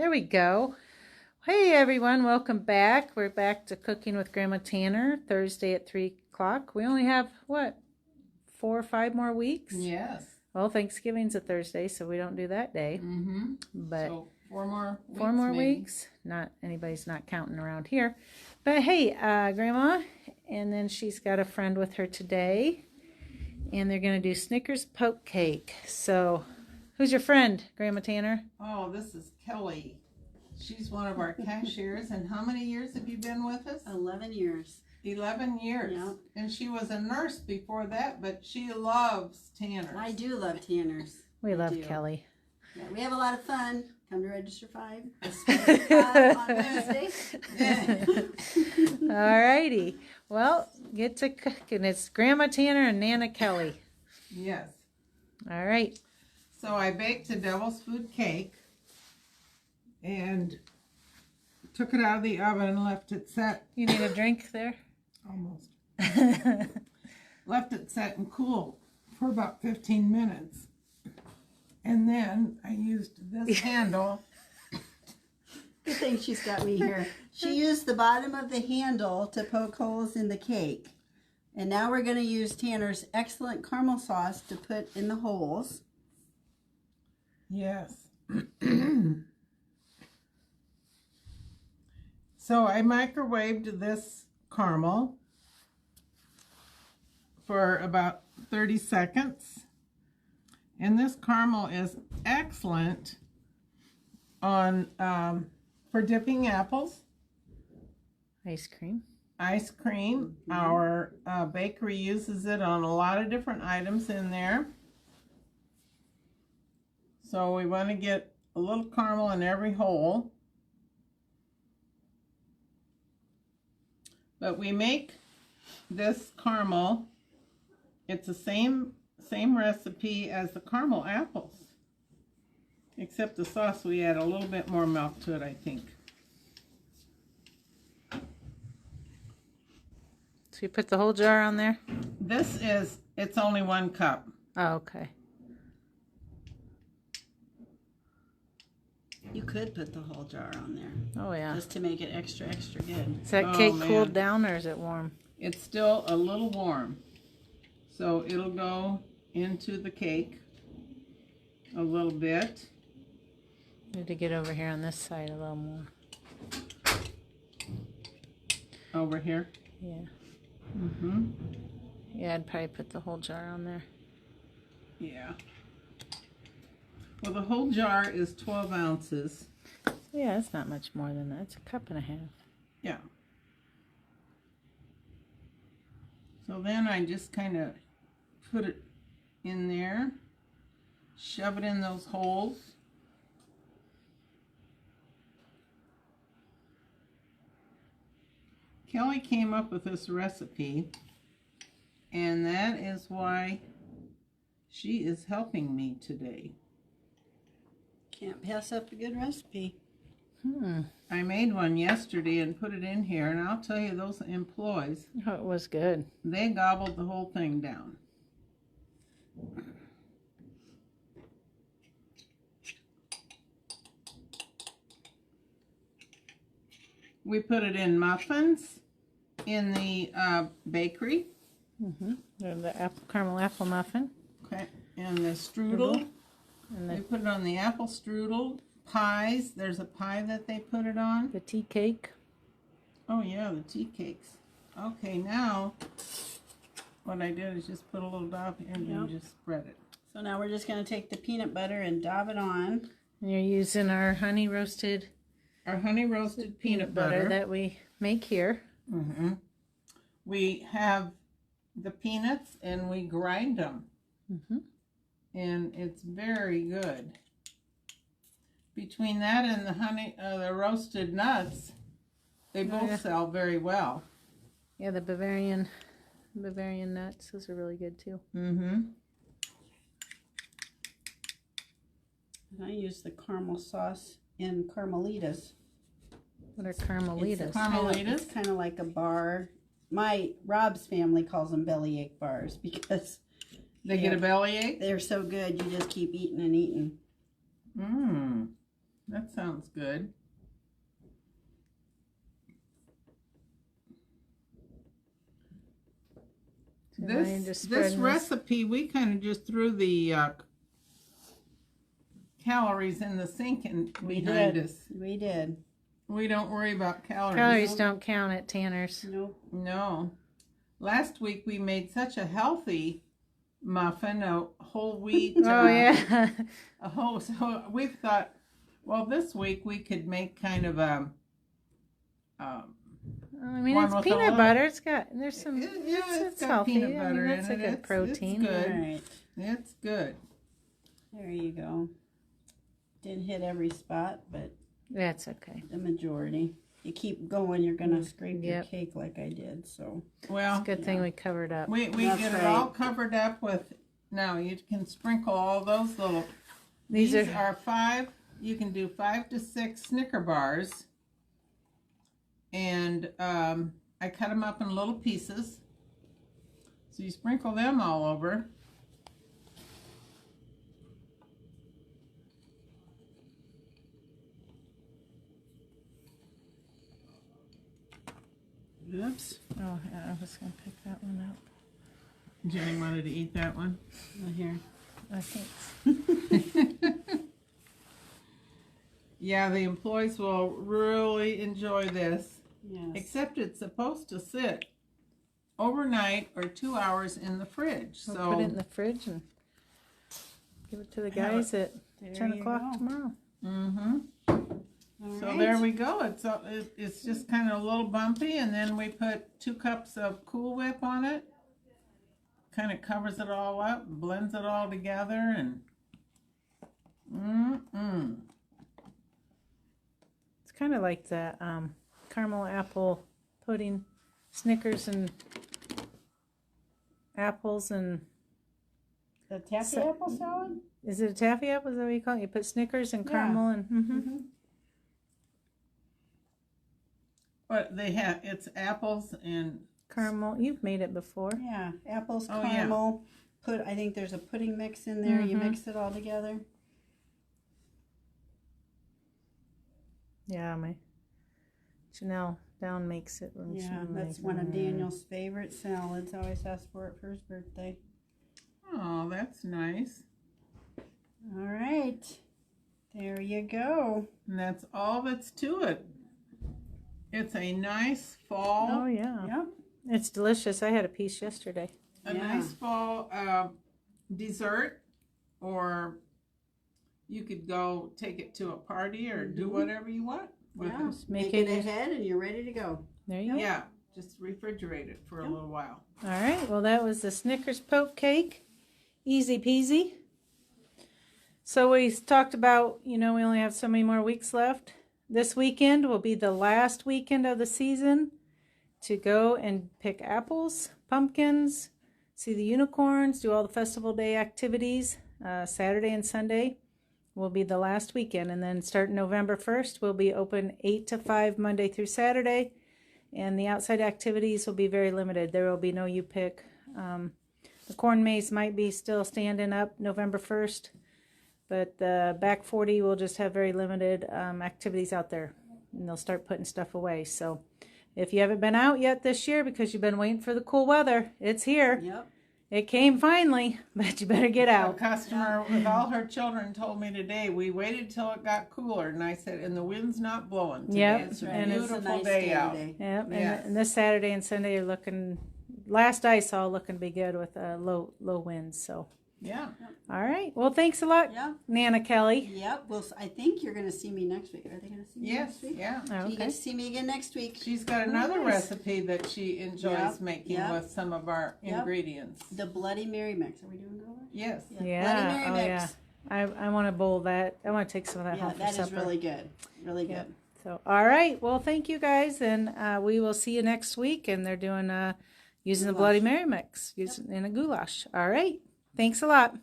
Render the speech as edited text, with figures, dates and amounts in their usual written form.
There we go. Hey everyone, welcome back. We're back to Cooking with Grandma Tanner, Thursday at 3 o'clock. We only have, what, 4 or 5 more weeks? Yes. Well, Thanksgiving's a Thursday, so we don't do that day. Mm-hmm. But so 4 more weeks. 4 more maybe. weeks. Anybody's not counting around here. But hey, Grandma, and then she's got a friend with her today, and they're going to do Snickers Poke Cake. So, who's your friend, Grandma Tanner? Oh, this is Kelly. She's one of our cashiers. And how many years have you been with us? 11 years. 11 years. Yeah. And she was a nurse before that, but she loves Tanners. I do love Tanners. We love Kelly. Yeah, we have a lot of fun. Come to Register 5. On Wednesday. Alrighty. Well, get to cooking. It's Grandma Tanner and Nana Kelly. Yes. All right. So I baked a devil's food cake and took it out of the oven and left it set. You need a drink there? Almost. Left it set and cool for about 15 minutes. And then I used this handle. Good thing she's got me here. She used the bottom of the handle to poke holes in the cake. And now we're going to use Tanner's excellent caramel sauce to put in the holes. Yes. So I microwaved this caramel for about 30 seconds. And this caramel is excellent on for dipping apples. Ice cream. Ice cream. Our bakery uses it on a lot of different items in there. So we want to get a little caramel in every hole. But we make this caramel, it's the same recipe as the caramel apples. Except the sauce, we add a little bit more milk to it, I think. So you put the whole jar on there? It's only 1 cup. Oh, okay. You could put the whole jar on there. Oh, yeah. Just to make it extra good. Is that cake cooled down or is it warm? It's still a little warm. So it'll go into the cake a little bit. Need to get over here on this side a little more. Over here? Yeah. Mm-hmm. Yeah, I'd probably put the whole jar on there. Yeah. Well, the whole jar is 12 ounces. Yeah, it's not much more than that. It's 1.5 cups. Yeah. So then I just kind of put it in there, shove it in those holes. Kelly came up with this recipe, and that is why she is helping me today. Can't pass up a good recipe. I made one yesterday and put it in here, and I'll tell you, those employees, Oh, it was good. they gobbled the whole thing down. We put it in muffins in the bakery. Mm-hmm. The caramel apple muffin. Okay, and the strudel. And They the put it on the apple strudel. Pies. There's a pie that they put it on. tea cake. Oh yeah, the tea cakes. Okay, now what I did is just put a little dab and then just spread it. So now we're just going to take the peanut butter and dab it on. And you're using our honey roasted Peanut butter. that we make here. Mm-hmm. We have the peanuts and we grind them. Mm-hmm. And it's very good. Between that and the honey, the roasted nuts, they both sell very well. Yeah, the Bavarian nuts, those are really good too. Mm-hmm. And I use the caramel sauce in Carmelitas. What are Carmelitas? It's kind of like a bar. Rob's family calls them bellyache bars because they get a bellyache. They're so good, you just keep eating and eating. That sounds good. This recipe, we kind of just threw the calories in the sink behind us. We did. We don't worry about calories. Calories don't count at Tanner's. Nope. No. Last week we made such a healthy muffin, a whole wheat. Oh, yeah. So we thought, well, this week we could make kind of a. I mean, it's peanut butter. It's got, there's some, it's got healthy. peanut butter that's in a it. good protein. It's good. All right. It's good. There you go. Didn't hit every spot, but That's okay. the majority. You keep going, you're gonna scrape your cake like I did. So Well, It's a good thing we covered up. we get it all covered up with. Now you can sprinkle all those little. These are 5. You can do 5 to 6 Snicker bars. And I cut them up in little pieces. So you sprinkle them all over. oops. Oh, yeah, I was going to pick that one up. Jenny wanted to eat that one. Here. I think. Yeah, the employees will really enjoy this. Yes. Except it's supposed to sit overnight or 2 hours in the fridge. We'll So put it in the fridge and give it to the guys at 10 o'clock tomorrow. Mm-hmm. All So right. there we go. It's just kind of a little bumpy, and then we put 2 cups of Cool Whip on it. Kind of covers it all up, blends it all together, and It's kind of like the caramel apple pudding, Snickers and apples and. The taffy apple salad? Is it a taffy apple? Is that what you call it? You put Snickers and caramel and. But they have it's apples and Caramel. You've made it before. Yeah, apples, Oh, yeah. caramel. I think there's a pudding mix in there. You mix it all together. Yeah, my Janelle Down makes it. When Yeah, she that's makes one of it. Daniel's favorite salads. Always asks for it for his birthday. oh, that's nice. All right, there you go. And that's all that's to it. It's a nice fall. Oh yeah. Yep. It's delicious. I had a piece yesterday. A nice fall dessert, or you could go take it to a party or do whatever you want with Yeah. it. Make it ahead and you're ready to go. There you go. Yeah, just refrigerate it for a little while. All right. Well, that was the Snickers Poke Cake. Easy peasy. So we talked about, we only have so many more weeks left. This weekend will be the last weekend of the season to go and pick apples, pumpkins, see the unicorns, do all the festival day activities. Saturday and Sunday will be the last weekend. And then starting November 1st, we'll be open 8 to 5 Monday through Saturday. And the outside activities will be very limited. There will be no U-Pick. The corn maze might be still standing up November 1st. But the back 40 will just have very limited activities out there. And they'll start putting stuff away. So if you haven't been out yet this year because you've been waiting for the cool weather, it's here. Yep. It came finally, but you better get A out. customer with all her children told me today, we waited till it got cooler. And I said, and the wind's not blowing today. Yep. It's a And it's a beautiful nice day out. today. Yep. Yes. And this Saturday and Sunday are looking, last I saw, looking to be good with low winds. So, Yeah. all right. Well, thanks a lot, Yeah. Nana Kelly. Yep. Well, I think you're going to see me next week. Are they going to see me Yes, next week? yeah. Oh, So you okay. get to see me again next week. She's got another Nice. recipe that she enjoys Yep, making yep. with some of our Yep. ingredients. The Bloody Mary mix. Are we doing that? Yes. Yeah. Bloody Mary Oh, mix. yeah. I want to bowl that. I want to take some of that Yeah, home for that supper. is really good. Really good. Yep. So, all right. Well, thank you guys, and we will see you next week. And they're doing using the Goulash. Bloody Mary mix using in a goulash. All right. Thanks a lot.